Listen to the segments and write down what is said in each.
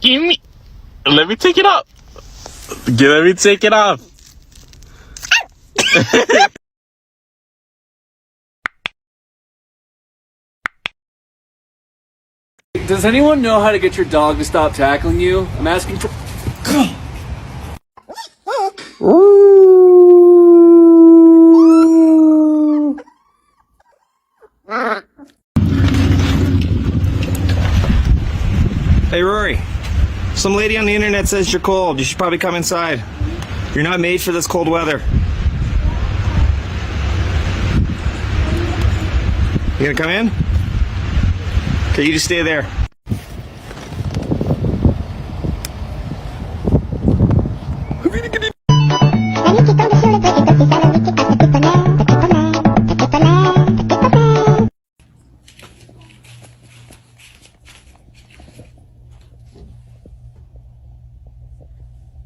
Give me. Let me take it off. Let me take it off. Does anyone know how to get your dog to stop tackling you? I'm asking for... Hey Rory, some lady on the internet says you're cold. You should probably come inside. You're not made for this cold weather. You gonna come in? Okay, you just stay there.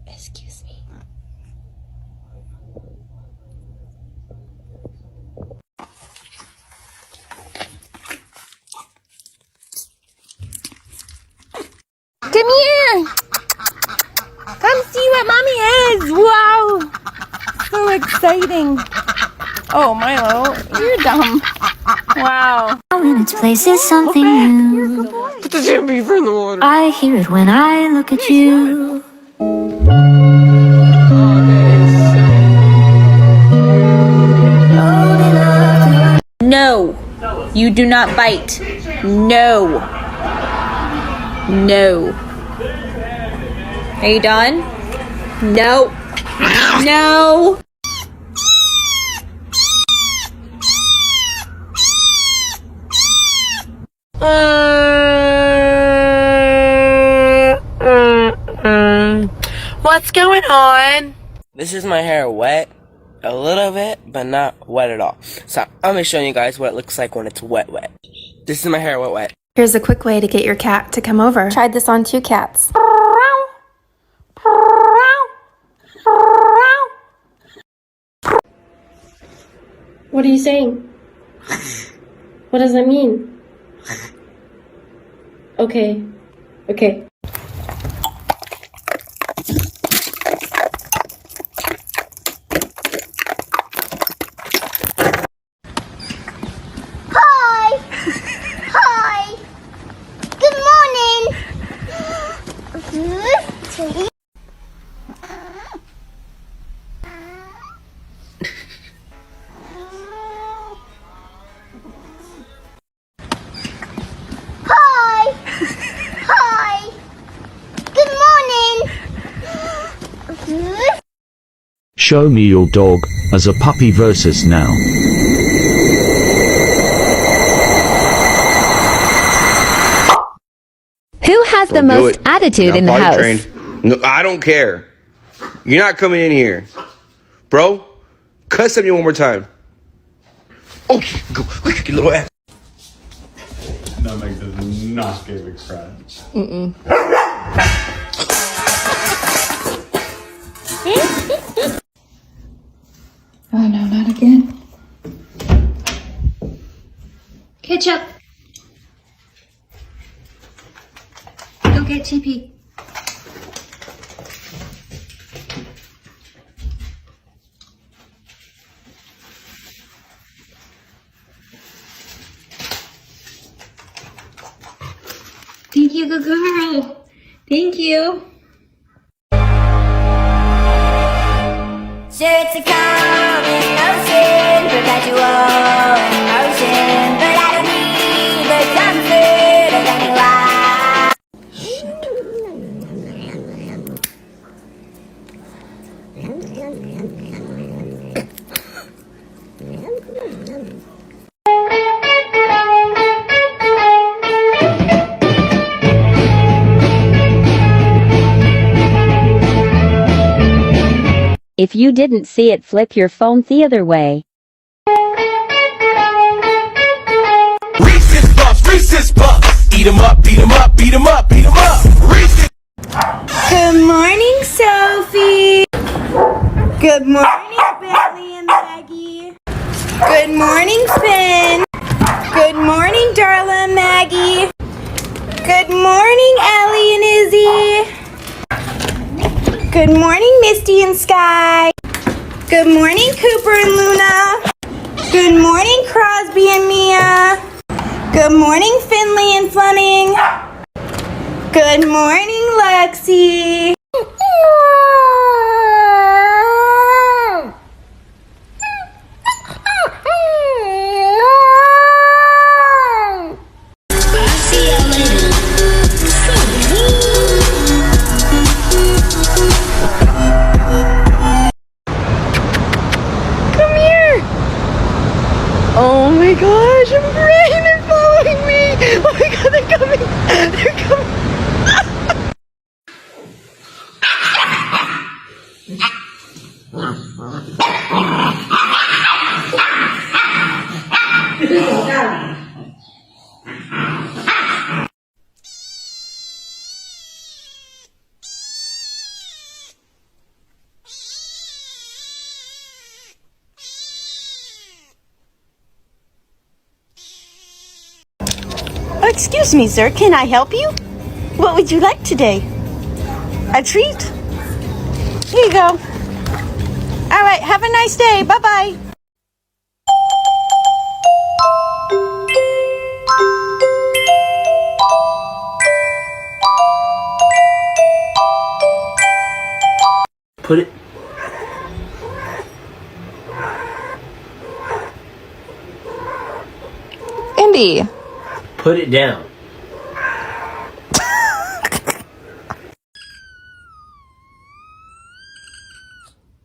Excuse me. Come here! Come see what mommy is! Wow! So exciting! Oh, Milo, you're dumb. Wow. In its place is something new. Put the damn beaver in the water. I hear it when I look at you. No, you do not bite. No. No. Are you done? No. No. What's going on? This is my hair wet a little bit, but not wet at all. So I'm gonna show you guys what it looks like when it's wet. This is my hair wet. Here's a quick way to get your cat to come over. Tried this on 2 cats. What are you saying? What does that mean? Okay. Okay. Hi! Hi! Good morning! Hi! Hi! Good morning! Show me your dog as a puppy versus now. Who has the most attitude in the house? No, I don't care. You're not coming in here. Bro, cuss at me one more time. Oh, go, you little ass. That Meg does not give a crap. Oh no, not again. Ketchup. Go get TP. Thank you, good girl. Thank you. Shirts are coming, ocean, perpetual in motion, but I don't need the comfort of anyone. If you didn't see it, flip your phone the other way. Reese's Puffs. Eat 'em up, beat 'em up, beat 'em up, beat 'em up. Reese's. Good morning, Sophie. Good morning, Billy and Maggie. Good morning, Finn. Good morning, Darla and Maggie. Good morning, Ellie and Izzy. Good morning, Misty and Sky. Good morning, Cooper and Luna. Good morning, Crosby and Mia. Good morning, Finley and Fleming. Good morning, Lexi. Oh my gosh, I'm afraid they're following me. Oh my god, they're coming. They're coming. Excuse me, sir. Can I help you? What would you like today? A treat? Here you go. All right. Have a nice day. Bye-bye. Put it. Indy. Put it down.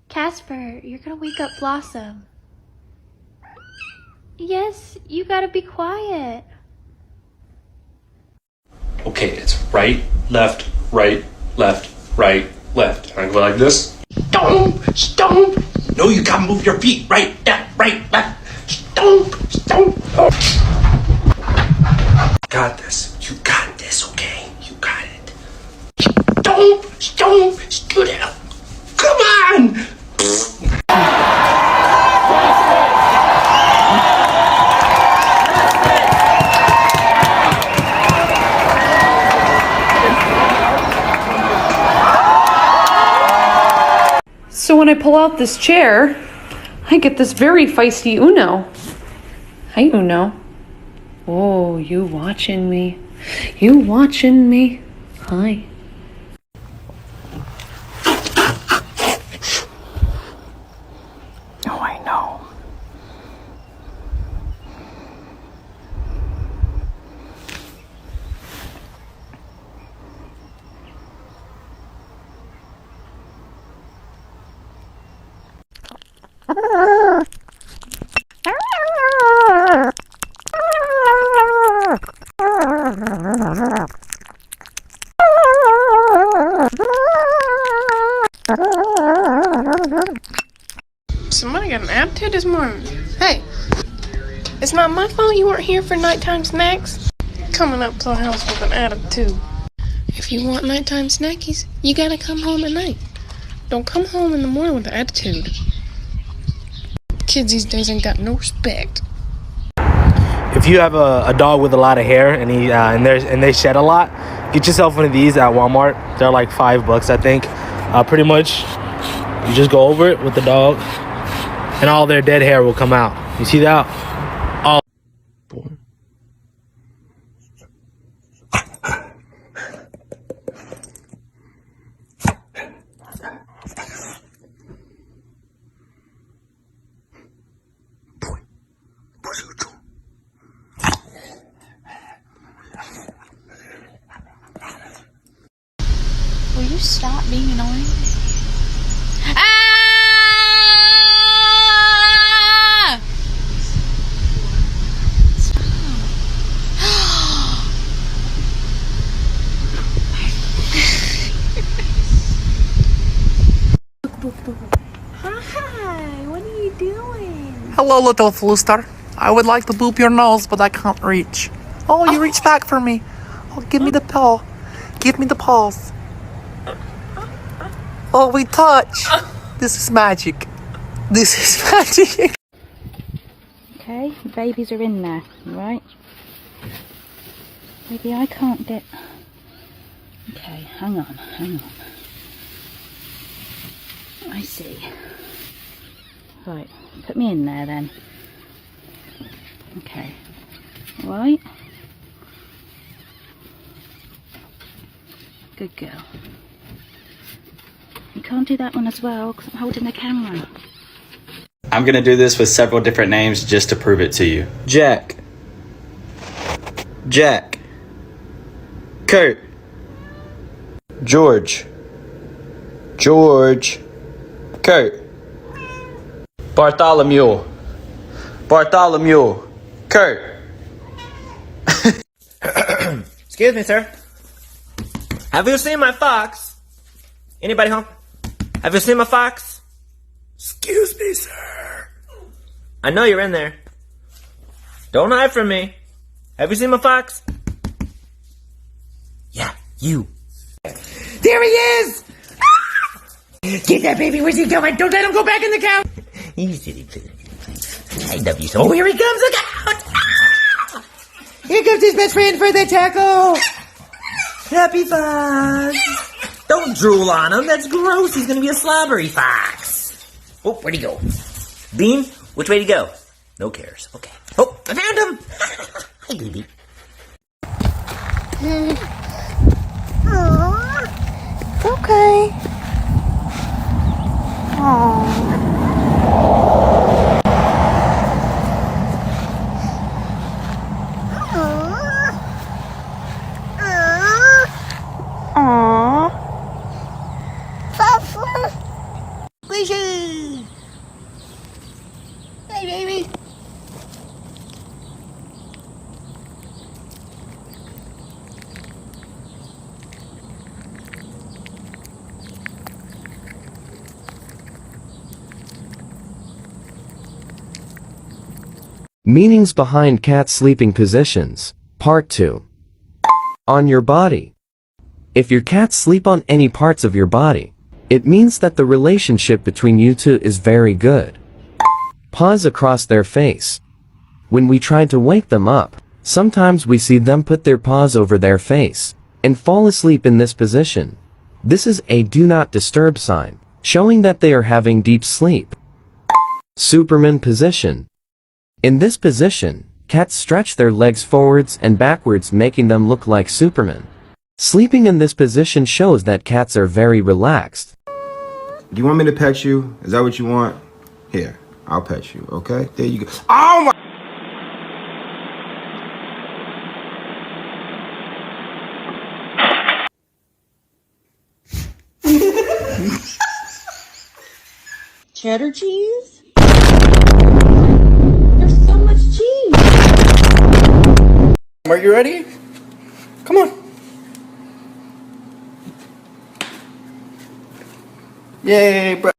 Casper, you're gonna wake up Blossom. Yes, you gotta be quiet. Okay, it's right, left, right, left, right, left. And I go like this. Stomp, stomp. No, you gotta move your feet. Right, left, stomp, stomp. Got this. You got this, okay? You got it. Stomp, stomp, scoot out. Come on. So when I pull out this chair, I get this very feisty Uno. Hi, Uno. Oh, you watching me? You watching me? Hi. Oh, I know. Somebody got an attitude this morning. Hey, it's not my fault you weren't here for nighttime snacks. Coming up to the house with an attitude. If you want nighttime snackies, you gotta come home at night. Don't come home in the morning with an attitude. Kids these days ain't got no respect. If you have a dog with a lot of hair and they shed a lot, get yourself one of these at Walmart. They're like $5, I think. Pretty much, you just go over it with the dog, and all their dead hair will come out. You see that? All. Will you stop being annoying? Ah! Hi, what are you doing? Hello, little Flooster. I would like to boop your nose, but I can't reach. Oh, you reach back for me. Oh, give me the paw. Give me the paws. Oh, we touch. This is magic. This is magic. Okay, the babies are in there, right? Maybe I can't get... Okay, hang on. I see. Right, put me in there then. Okay. Right. Good girl. You can't do that one as well because I'm holding the camera. I'm gonna do this with several different names just to prove it to you. Jack. Jack. Kurt. George. George. Kurt. Bartholomew. Bartholomew. Kurt. Excuse me, sir. Have you seen my fox? Anybody home? Have you seen my fox? Excuse me, sir. I know you're in there. Don't hide from me. Have you seen my fox? Yeah, you. There he is! Get that baby, where's he going? Don't let him go back in the couch! You silly please. I love you so. Oh, here he comes, look out! Here comes his best friend for the tackle! Happy fox! Don't drool on him, that's gross. He's gonna be a slobbery fox. Oh, where'd he go? Bean, which way did he go? No cares. Okay. Oh, I found him! Hi, baby. It's okay. Aww. Squishy! Hey, baby. Meanings behind cat sleeping positions. Part 2. On your body. If your cats sleep on any parts of your body, it means that the relationship between you two is very good. Paws across their face. When we try to wake them up, sometimes we see them put their paws over their face and fall asleep in this position. This is a do not disturb sign, showing that they are having deep sleep. Superman position. In this position, cats stretch their legs forwards and backwards, making them look like Superman. Sleeping in this position shows that cats are very relaxed. Do you want me to pet you? Is that what you want? Here, I'll pet you, okay? There you go. Oh my! Cheddar cheese? There's so much cheese. Are you ready? Come on. Yay, bro.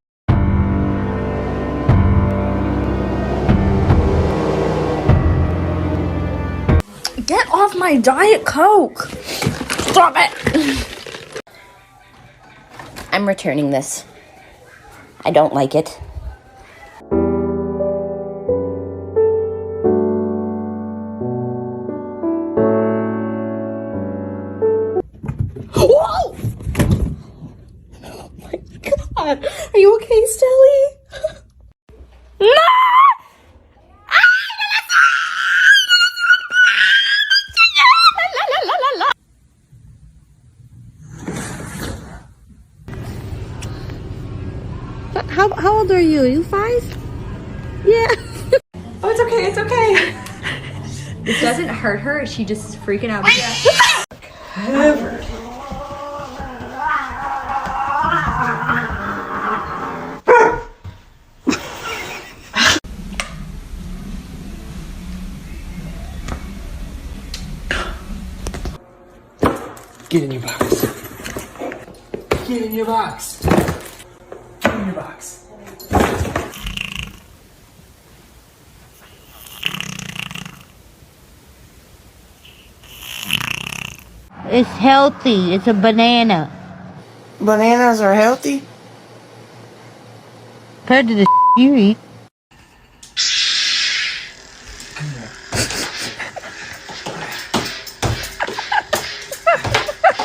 Get off my Diet Coke. Stop it. I'm returning this. I don't like it. Whoa! Oh my God. Are you okay, Stelly? No! How old are you? Are you 5? Yeah. Oh, it's okay, it's okay. It doesn't hurt her, she just is freaking out. Covered. Get in your box. Get in your box. Get in your box. It's healthy. It's a banana. Bananas are healthy? Compared to the you eat.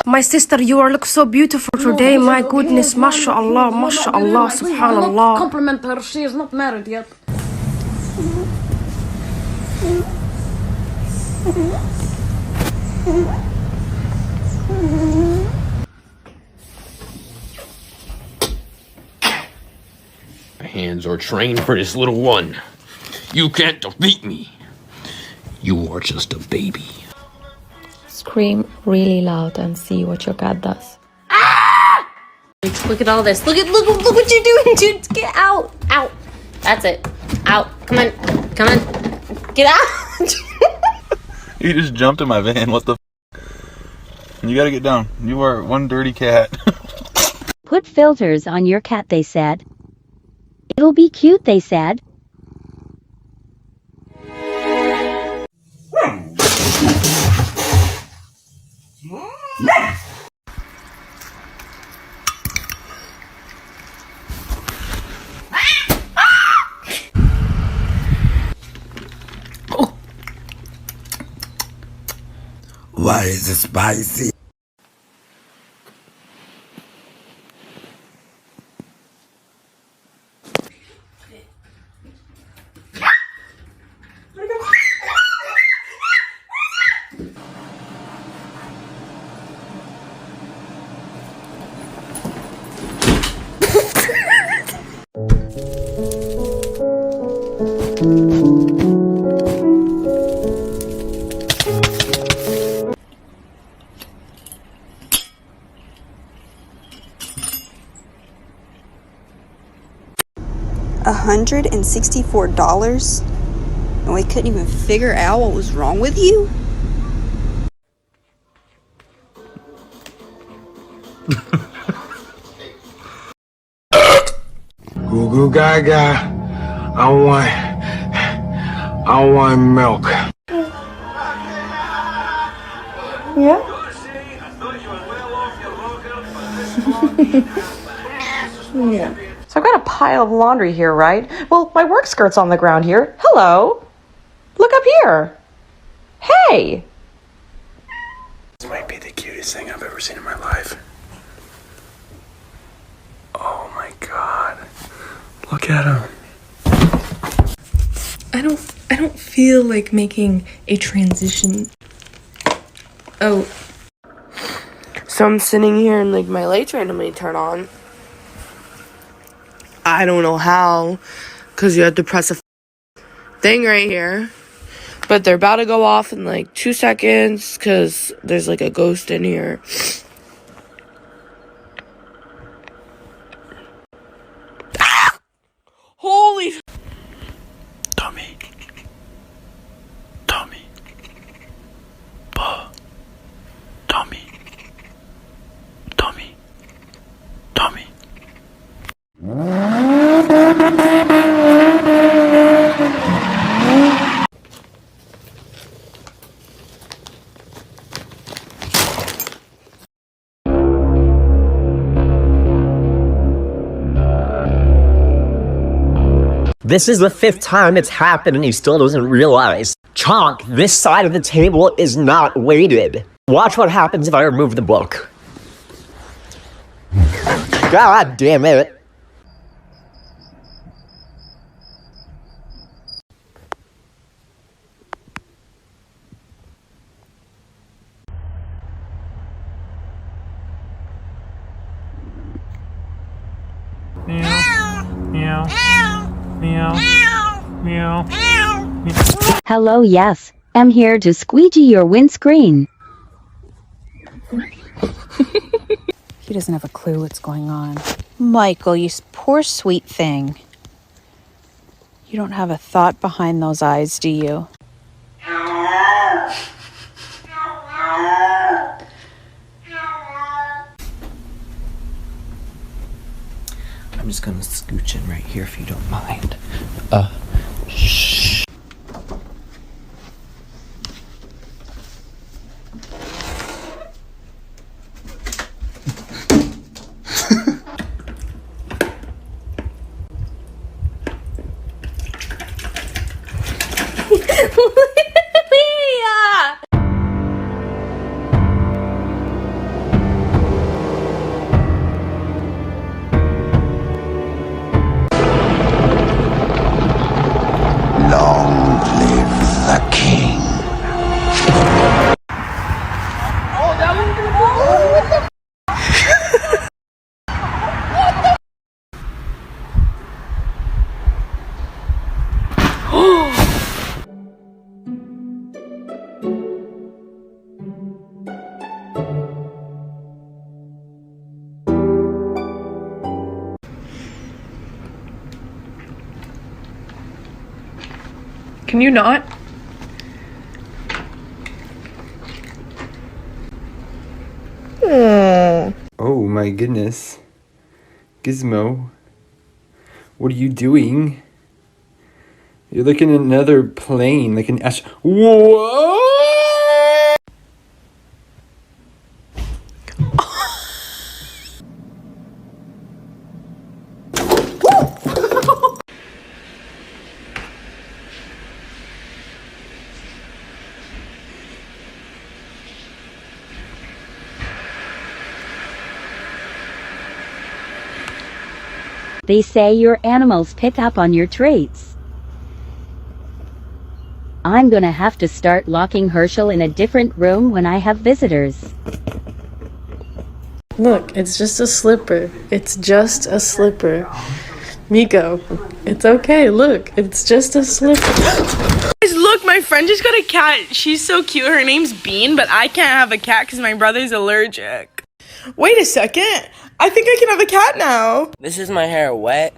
My sister, you are look so beautiful today. My goodness, mashallah, mashallah, subhanallah. Compliment her. She is not married yet. My hands are trained for this little one. You can't defeat me. You are just a baby. Scream really loud and see what your cat does. Look at all this. Look what you're doing, dude. Get out. Out. That's it. Out. Come on. Come on. Get out. You just jumped in my van. What the f? You gotta get down. You are one dirty cat. Put filters on your cat, they said. It'll be cute, they said. Why is it spicy? $164? And we couldn't even figure out what was wrong with you? Goo goo gaga. I want milk. Yeah? Yeah. So I've got a pile of laundry here, right? Well, my work skirt's on the ground here. Hello. Look up here. Hey. This might be the cutest thing I've ever seen in my life. Oh my god. Look at him. I don't feel like making a transition. Oh. So I'm sitting here and like my lights randomly turn on. I don't know how, because you have to press a thing right here. But they're about to go off in like 2 seconds because there's like a ghost in here. Ah! Holy. Tommy. Tommy. Pa. Tommy. Tommy. Tommy. This is the 5th time it's happened and he still doesn't realize. Chonk, this side of the table is not weighted. Watch what happens if I remove the book. God damn it. Meow. Meow. Meow. Hello, yes. I'm here to squeegee your windscreen. He doesn't have a clue what's going on. Michael, you poor sweet thing. You don't have a thought behind those eyes, do you? I'm just gonna scooch in right here if you don't mind. Shh. Can you not? Oh my goodness. Gizmo. What are you doing? You're looking at another plane, like an ash. Whoa! They say your animals pick up on your traits. I'm gonna have to start locking Herschel in a different room when I have visitors. Look, it's just a slipper. It's just a slipper. Miko, it's okay. Look, it's just a slipper. Guys, look, my friend just got a cat. She's so cute. Her name's Bean, but I can't have a cat because my brother's allergic. Wait a second. I think I can have a cat now. This is my hair wet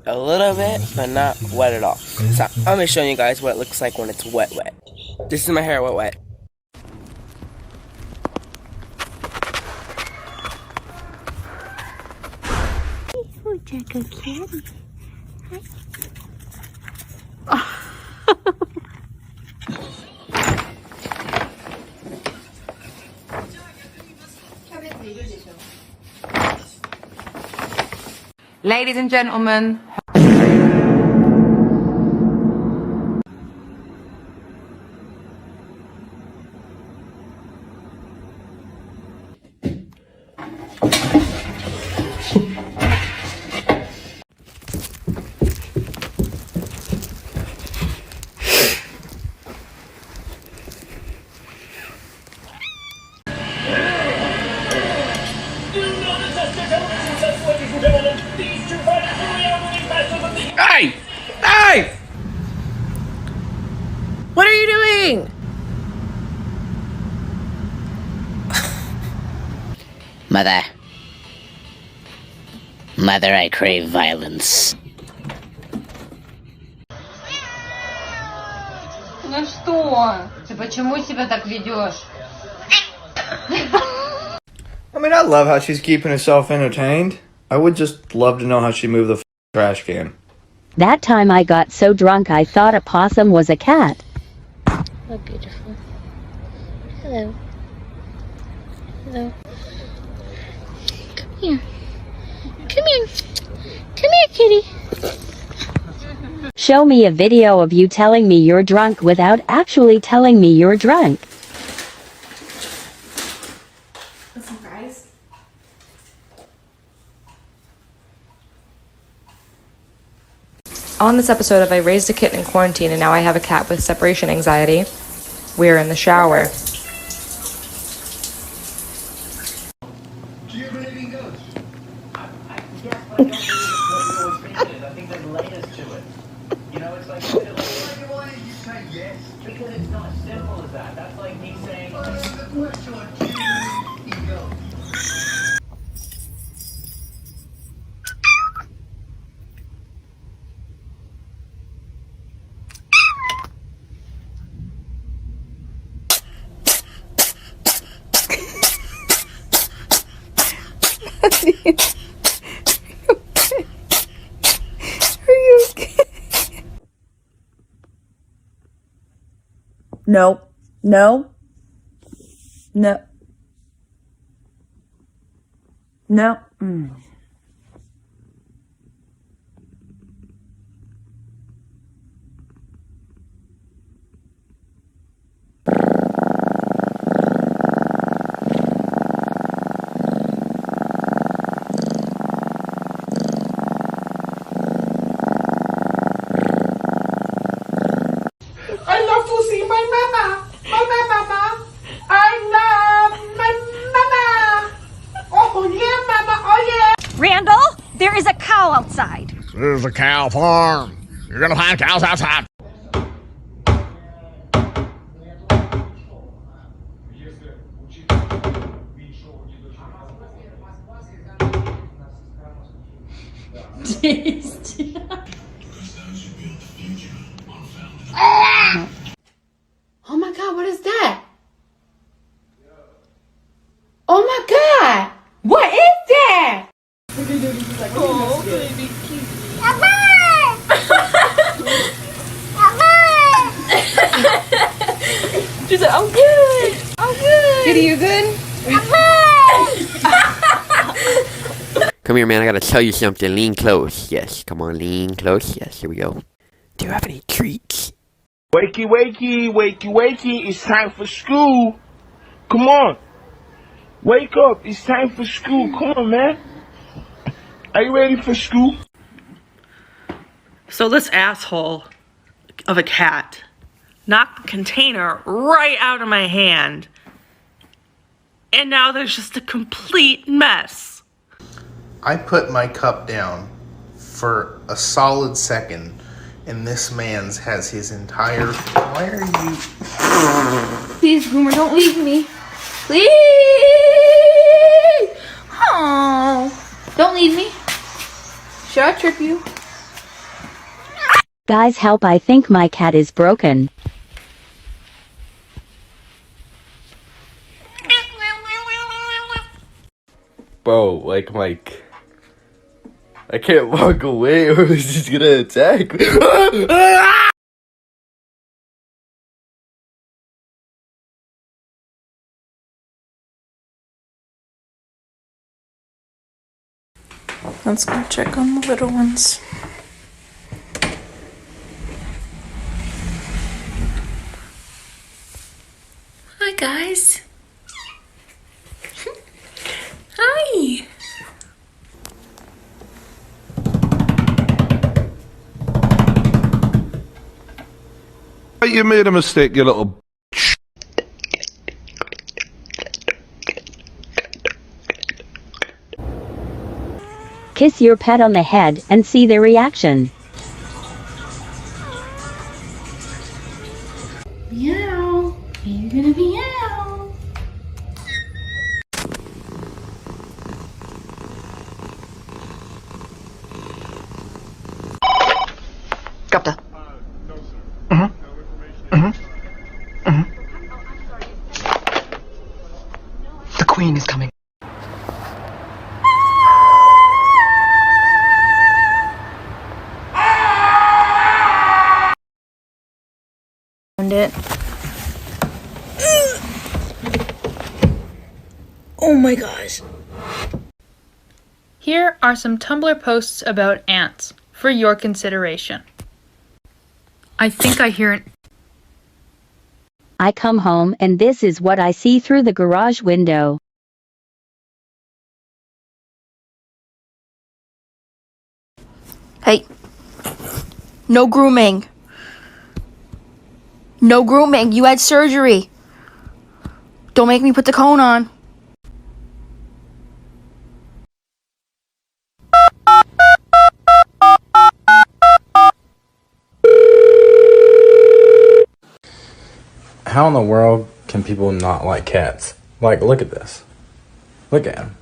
a little bit, but not wet at all. So I'm gonna show you guys what it looks like when it's wet. This is my hair wet. Oh, Jack, a kitty. Ladies and gentlemen. Hey! Hey! What are you doing? Mother. Mother, I crave violence. Ну что? Ты почему себя так ведешь? I mean, I love how she's keeping herself entertained. I would just love to know how she moved the trash can. That time I got so drunk I thought a possum was a cat. Oh, beautiful. Hello. Hello. Come here. Come here. Come here, kitty. Show me a video of you telling me you're drunk without actually telling me you're drunk. Some fries. On this episode of I Raised a Kitten in Quarantine and Now I Have a Cat with Separation Anxiety, we're in the shower. No. No. No. No. I love to see my mama. Mama. I love my mama. Oh yeah, mama. Oh yeah. Randall, there is a cow outside. This is a cow farm. You're gonna find cows outside. Tasty. Ah! Come here, man. I gotta tell you something. Lean close. Yes, come on, lean close. Yes, here we go. Do you have any treats? Wakey, wakey, wakey, wakey. It's time for school. Come on. Wake up. It's time for school. Come on, man. Are you ready for school? So this asshole of a cat knocked the container right out of my hand. And now there's just a complete mess. I put my cup down for a solid second, and this man's has his entire... Why are you... Please, Boomer, don't leave me. Please! Oh, don't leave me. Should I trip you? Guys, help, I think my cat is broken. Bro, like, I can't walk away or he's just gonna attack me. Let's go check on the little ones. Hi, guys. Hi. You made a mistake, you little... Kiss your pet on the head and see their reaction. Meow. You're gonna meow. Capta. The queen is coming. It. Oh my gosh. Here are some Tumblr posts about ants for your consideration. I think I hear an... I come home and this is what I see through the garage window. Hey. No grooming. No grooming. You had surgery. Don't make me put the cone on. How in the world can people not like cats? Like, look at this. Look at him.